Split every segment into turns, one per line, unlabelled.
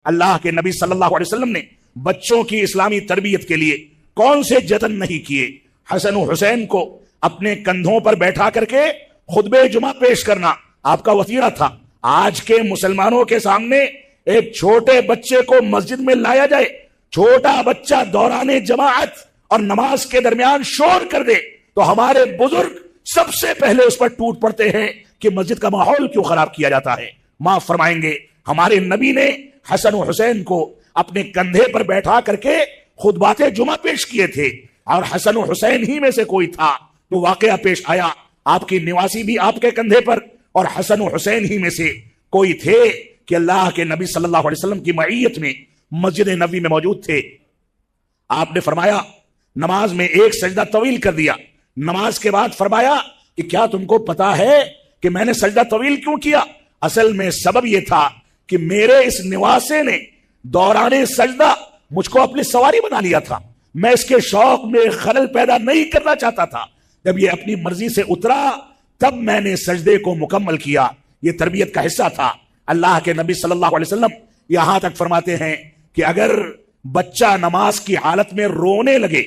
اللہ کے نبی صلی اللہ علیہ وسلم نے بچوں کی اسلامی تربیت کے لیے کون سے جتن نہیں کیے؟ حسن و حسین کو اپنے کندھوں پر بیٹھا کر کے خطبہ جمعہ پیش کرنا آپ کا وتیرہ تھا۔ آج کے مسلمانوں کے سامنے ایک چھوٹے بچے کو مسجد میں لایا جائے، چھوٹا بچہ دوران جماعت اور نماز کے درمیان شور کر دے تو ہمارے بزرگ سب سے پہلے اس پر ٹوٹ پڑتے ہیں کہ مسجد کا ماحول کیوں خراب کیا جاتا ہے۔ معاف فرمائیں گے، ہمارے نبی نے حسن و حسین کو اپنے کندھے پر بیٹھا کر کے خطبات جمعہ پیش کیے تھے، اور حسن و حسین ہی میں سے کوئی تھا تو واقعہ پیش آیا، آپ کی نواسی بھی آپ کے کندھے پر، اور حسن و حسین ہی میں سے کوئی تھے کہ اللہ کے نبی صلی اللہ علیہ وسلم کی معیت میں مسجد نبوی میں موجود تھے۔ آپ نے فرمایا نماز میں ایک سجدہ طویل کر دیا، نماز کے بعد فرمایا کہ کیا تم کو پتا ہے کہ میں نے سجدہ طویل کیوں کیا؟ اصل میں سبب یہ تھا کہ میرے اس نواسے نے دوران سجدہ مجھ کو اپنی سواری بنا لیا تھا، میں اس کے شوق میں خلل پیدا نہیں کرنا چاہتا تھا، جب یہ اپنی مرضی سے اترا تب میں نے سجدے کو مکمل کیا۔ یہ تربیت کا حصہ تھا۔ اللہ کے نبی صلی اللہ علیہ وسلم یہاں تک فرماتے ہیں کہ اگر بچہ نماز کی حالت میں رونے لگے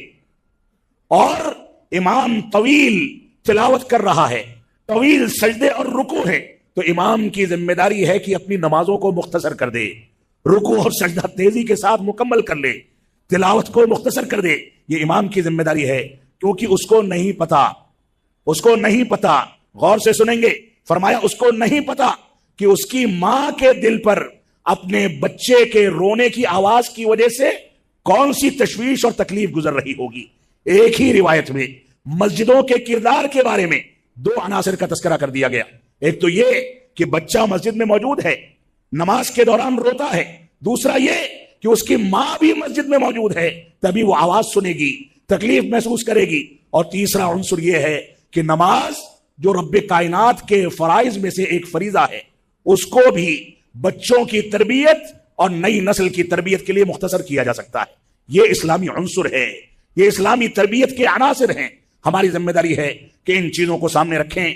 اور امام طویل تلاوت کر رہا ہے، طویل سجدے اور رکوع ہے، تو امام کی ذمہ داری ہے کہ اپنی نمازوں کو مختصر کر دے، رکوع اور سجدہ تیزی کے ساتھ مکمل کر لے، تلاوت کو مختصر کر دے۔ یہ امام کی ذمہ داری ہے، کیونکہ اس کو نہیں پتا، غور سے سنیں گے، فرمایا اس کو نہیں پتا کہ اس کی ماں کے دل پر اپنے بچے کے رونے کی آواز کی وجہ سے کون سی تشویش اور تکلیف گزر رہی ہوگی۔ ایک ہی روایت میں مسجدوں کے کردار کے بارے میں دو عناصر کا تذکرہ کر دیا گیا، ایک تو یہ کہ بچہ مسجد میں موجود ہے، نماز کے دوران روتا ہے، دوسرا یہ کہ اس کی ماں بھی مسجد میں موجود ہے، تبھی وہ آواز سنے گی، تکلیف محسوس کرے گی، اور تیسرا عنصر یہ ہے کہ نماز جو رب کائنات کے فرائض میں سے ایک فریضہ ہے، اس کو بھی بچوں کی تربیت اور نئی نسل کی تربیت کے لیے مختصر کیا جا سکتا ہے۔ یہ اسلامی عنصر ہے، یہ اسلامی تربیت کے عناصر ہیں۔ ہماری ذمہ داری ہے کہ ان چیزوں کو سامنے رکھیں۔